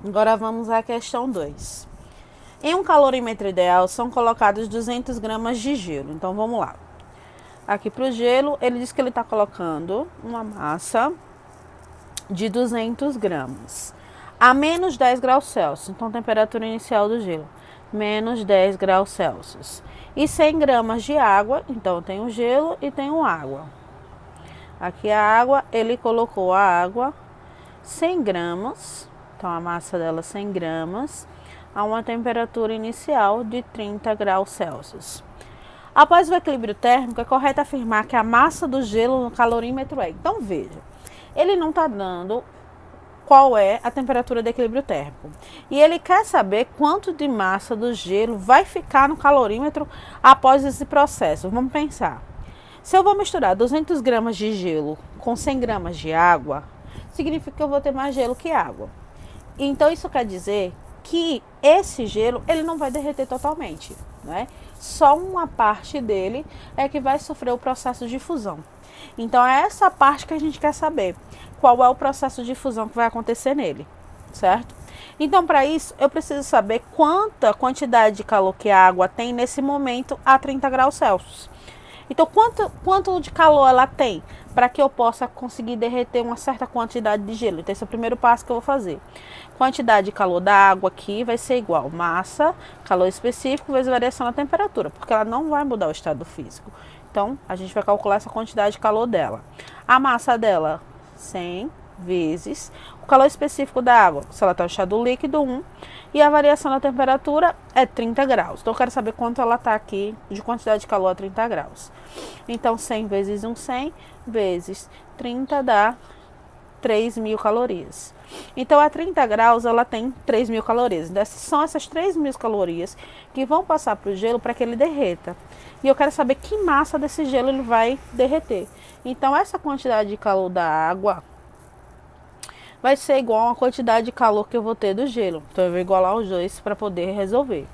Agora vamos à questão 2. Em um calorímetro ideal são colocados 200 gramas de gelo. Então vamos lá. Aqui para o gelo, ele diz que ele está colocando uma massa de 200 gramas a menos 10 graus Celsius. Então, temperatura inicial do gelo, menos 10 graus Celsius. E 100 gramas de água. Então, tem o gelo e tem o água. Aqui a água, ele colocou a água 100 gramas. Então, a massa dela 100 gramas a uma temperatura inicial de 30 graus Celsius. Após o equilíbrio térmico, é correto afirmar que a massa do gelo no calorímetro é. Então, veja, ele não está dando qual é a temperatura de equilíbrio térmico. E ele quer saber quanto de massa do gelo vai ficar no calorímetro após esse processo. Vamos pensar. Se eu vou misturar 200 gramas de gelo com 100 gramas de água, significa que eu vou ter mais gelo que água. Então, isso quer dizer que esse gelo ele não vai derreter totalmente, né? Só uma parte dele é que vai sofrer o processo de fusão. Então, é essa parte que a gente quer saber. Qual é o processo de fusão que vai acontecer nele, certo? Então, para isso, eu preciso saber quanta quantidade de calor que a água tem nesse momento a 30 graus Celsius. Então, quanto de calor ela tem para que eu possa conseguir derreter uma certa quantidade de gelo? Então, esse é o primeiro passo que eu vou fazer. Quantidade de calor da água aqui vai ser igual massa, calor específico, vezes variação na temperatura, porque ela não vai mudar o estado físico. Então, a gente vai calcular essa quantidade de calor dela. A massa dela, 100 vezes o calor específico da água, se ela está no estado líquido, 1, e a variação da temperatura é 30 graus. Então, eu quero saber quanto ela está aqui de quantidade de calor a 30 graus. Então, 100 vezes 100 vezes 30 dá 3.000 calorias. Então, a 30 graus, ela tem 3.000 calorias. São essas 3.000 calorias que vão passar para o gelo para que ele derreta. E eu quero saber que massa desse gelo ele vai derreter. Então, essa quantidade de calor da água vai ser igual a quantidade de calor que eu vou ter do gelo. Então, eu vou igualar os dois para poder resolver.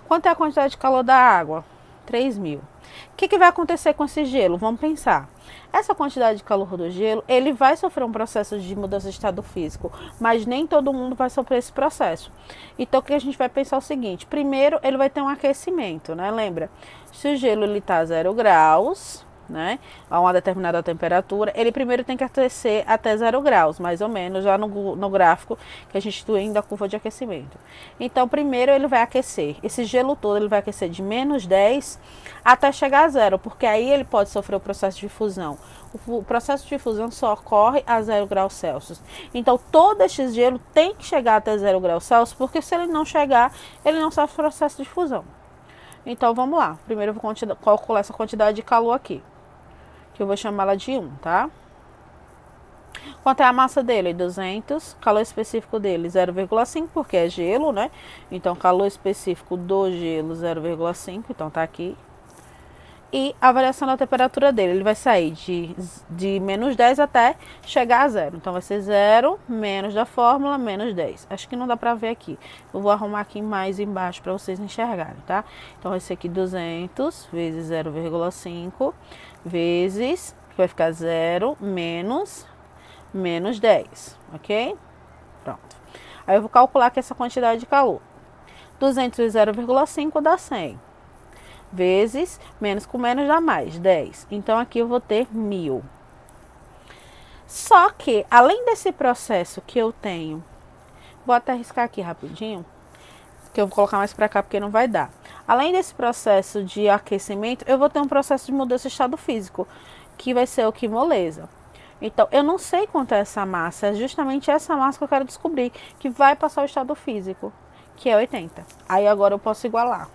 Quanto é a quantidade de calor da água? 3.000. O que vai acontecer com esse gelo? Vamos pensar. Essa quantidade de calor do gelo, ele vai sofrer um processo de mudança de estado físico, mas nem todo mundo vai sofrer esse processo. Então, o que a gente vai pensar é o seguinte. Primeiro, ele vai ter um aquecimento, né? Lembra? Se o gelo está a 0 graus, né, a uma determinada temperatura, ele primeiro tem que aquecer até 0 graus, mais ou menos, já no gráfico que a gente está indo a curva de aquecimento. Então, primeiro ele vai aquecer, esse gelo todo ele vai aquecer de menos 10 até chegar a 0, porque aí ele pode sofrer o processo de fusão. O processo de fusão só ocorre a 0 graus Celsius. Então, todo este gelo tem que chegar até 0 graus Celsius, porque se ele não chegar, ele não sofre o processo de fusão. Então, vamos lá. Primeiro eu vou calcular essa quantidade de calor aqui, que eu vou chamá-la de 1, tá? Quanto é a massa dele? 200. Calor específico dele, 0,5, porque é gelo, né? Então, calor específico do gelo, 0,5. Então, tá aqui. E a variação da temperatura dele, ele vai sair de menos 10 até chegar a 0. Então, vai ser 0, menos da fórmula, menos 10. Acho que não dá pra ver aqui. Eu vou arrumar aqui mais embaixo para vocês enxergarem, tá? Então, vai ser aqui 200 vezes 0,5 vezes, que vai ficar 0 menos 10, ok? Pronto. Aí, eu vou calcular aqui essa quantidade de calor. 200 vezes 0,5 dá 100. Vezes, menos com menos dá mais, 10. Então, aqui eu vou ter 1.000. Só que, além desse processo que eu tenho, vou até riscar aqui rapidinho, que eu vou colocar mais para cá porque não vai dar. Além desse processo de aquecimento, eu vou ter um processo de mudança de estado físico, que vai ser o que moleza. Então, eu não sei quanto é essa massa, é justamente essa massa que eu quero descobrir, que vai passar o estado físico, que é 80. Aí, agora eu posso igualar.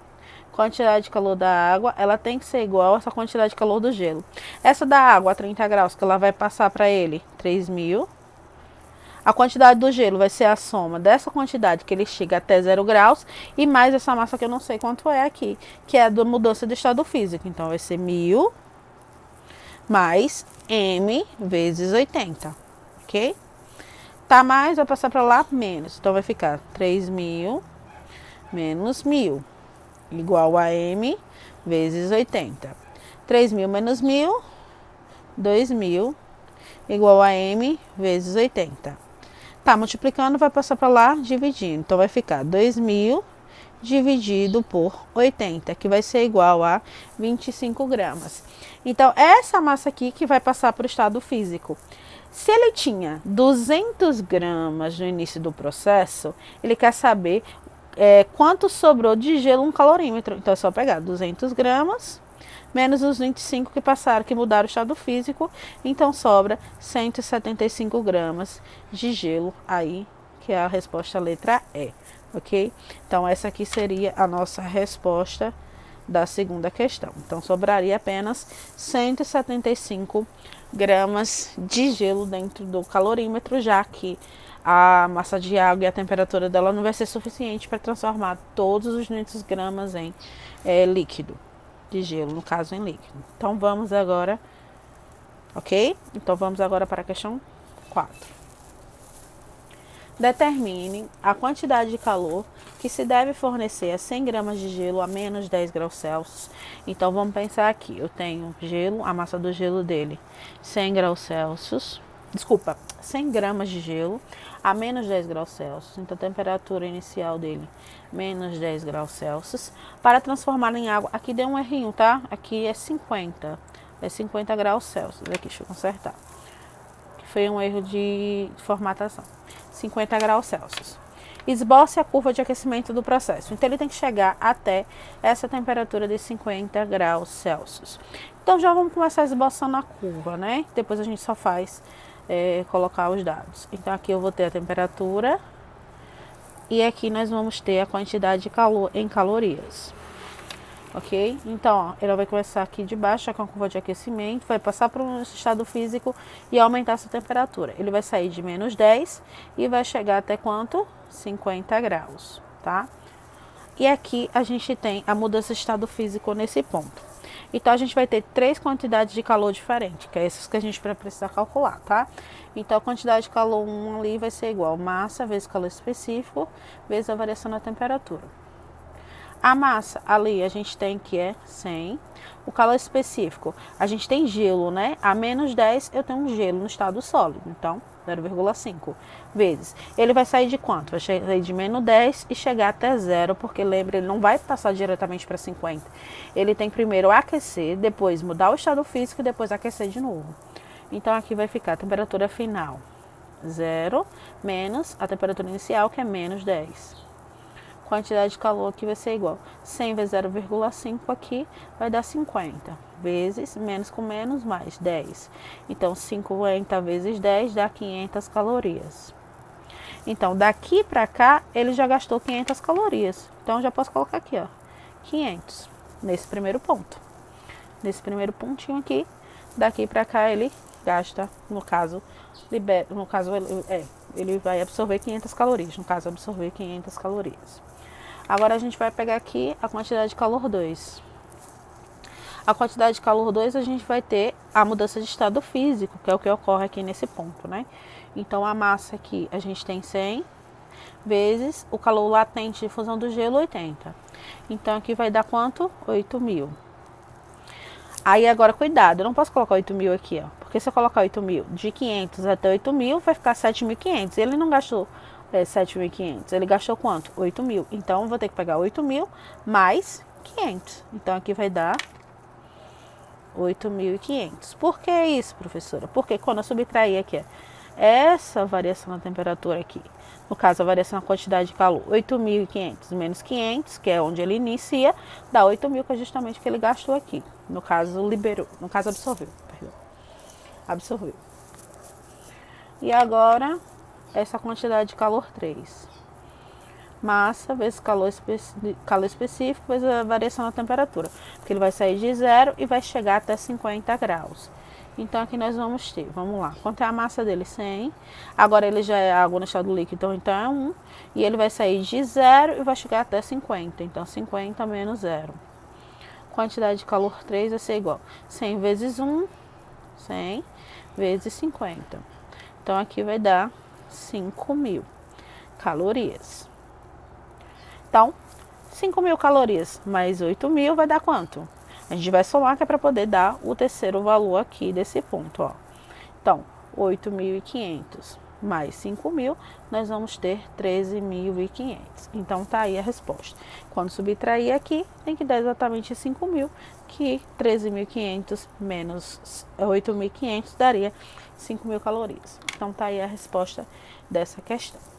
Quantidade de calor da água, ela tem que ser igual a essa quantidade de calor do gelo. Essa da água a 30 graus, que ela vai passar para ele, 3.000. A quantidade do gelo vai ser a soma dessa quantidade que ele chega até 0 graus e mais essa massa que eu não sei quanto é aqui, que é a da mudança de estado físico. Então, vai ser 1.000 mais M vezes 80, ok? Tá mais, vai passar para lá, menos. Então, vai ficar 3.000 menos 1.000. Igual a M vezes 80. 3.000 menos 1.000, 2.000, igual a M vezes 80. Tá multiplicando, vai passar para lá, dividindo. Então, vai ficar 2.000 dividido por 80, que vai ser igual a 25 gramas. Então, essa massa aqui que vai passar para o estado físico. Se ele tinha 200 gramas no início do processo, ele quer saber quanto sobrou de gelo no calorímetro. Então, é só pegar 200 gramas menos os 25 que passaram, que mudaram o estado físico. Então, sobra 175 gramas de gelo aí, que é a resposta letra E, ok? Então, essa aqui seria a nossa resposta da segunda questão. Então, sobraria apenas 175 gramas de gelo dentro do calorímetro, já que a massa de água e a temperatura dela não vai ser suficiente para transformar todos os 500 gramas em líquido, de gelo, no caso em líquido. Então, vamos agora, ok? Então, vamos agora para a questão 4. Determine a quantidade de calor que se deve fornecer a 100 gramas de gelo a menos 10 graus Celsius. Então, vamos pensar aqui. Eu tenho gelo, a massa do gelo dele, 100 graus Celsius. Desculpa, 100 gramas de gelo a menos 10 graus Celsius. Então, a temperatura inicial dele, menos 10 graus Celsius. Para transformar em água, aqui deu um errinho, tá? Aqui é 50. É 50 graus Celsius. Aqui, deixa eu consertar. Foi um erro de formatação. 50 graus Celsius. Esboce a curva de aquecimento do processo. Então, ele tem que chegar até essa temperatura de 50 graus Celsius. Então, já vamos começar esboçando a curva, né? Depois a gente só faz colocar os dados. Então, aqui eu vou ter a temperatura e aqui nós vamos ter a quantidade de calor em calorias. Ok? Então, ó, ele vai começar aqui de baixo com a curva de aquecimento, vai passar para um estado físico e aumentar essa temperatura. Ele vai sair de menos 10 e vai chegar até quanto? 50 graus, tá? E aqui a gente tem a mudança de estado físico nesse ponto. Então, a gente vai ter 3 quantidades de calor diferentes, que é essas que a gente vai precisar calcular, tá? Então, a quantidade de calor 1 ali vai ser igual a massa vezes calor específico, vezes a variação na temperatura. A massa ali a gente tem que é 100. O calor específico, a gente tem gelo, né? A menos 10 eu tenho um gelo no estado sólido, então 0,5 vezes. Ele vai sair de quanto? Vai sair de menos 10 e chegar até 0, porque lembra, ele não vai passar diretamente para 50. Ele tem primeiro aquecer, depois mudar o estado físico e depois aquecer de novo. Então aqui vai ficar a temperatura final 0 menos a temperatura inicial, que é menos 10. Quantidade de calor aqui vai ser igual 100 vezes 0,5 aqui vai dar 50 vezes menos com menos mais 10. Então 50 vezes 10 dá 500 calorias. Então daqui para cá ele já gastou 500 calorias. Então já posso colocar aqui, ó, 500 nesse primeiro ponto. Nesse primeiro pontinho aqui, daqui para cá ele gasta, no caso, ele vai absorver 500 calorias, no caso absorver 500 calorias. Agora a gente vai pegar aqui a quantidade de calor 2. A quantidade de calor 2 a gente vai ter a mudança de estado físico, que é o que ocorre aqui nesse ponto, né? Então a massa aqui a gente tem 100 vezes o calor latente de fusão do gelo 80. Então aqui vai dar quanto? 8.000. Aí agora cuidado, eu não posso colocar 8.000 aqui, ó, porque se eu colocar 8.000 de 500 até 8.000 vai ficar 7.500. Ele não gastou 7.500, ele gastou quanto? 8.000. Então, eu vou ter que pegar 8.000 mais 500. Então, aqui vai dar 8.500. Por que isso, professora? Porque quando eu subtrair aqui, essa variação na temperatura aqui, no caso, a variação na quantidade de calor, 8.500 menos 500, que é onde ele inicia, dá 8.000, que é justamente o que ele gastou aqui. No caso, liberou. No caso, absorveu. Perdão. Absorveu. E agora, essa quantidade de calor 3. Massa vezes calor específico vezes a variação na temperatura. Porque ele vai sair de 0 e vai chegar até 50 graus. Então, aqui nós vamos ter, vamos lá, quanto é a massa dele? 100. Agora, ele já é água no estado líquido, então é 1. E ele vai sair de 0 e vai chegar até 50. Então, 50 menos 0. Quantidade de calor 3 vai ser igual 100 vezes 1, 100 vezes 50. Então, aqui vai dar 5.000 calorias. Então, 5.000 calorias mais 8.000 vai dar quanto? A gente vai somar, que é para poder dar o terceiro valor aqui desse ponto, ó. Então, 8.500 mais 5.000, nós vamos ter 13.500. Então, tá aí a resposta. Quando subtrair aqui, tem que dar exatamente 5.000, que 13.500 menos 8.500 daria 5.000 calorias. Então, tá aí a resposta dessa questão.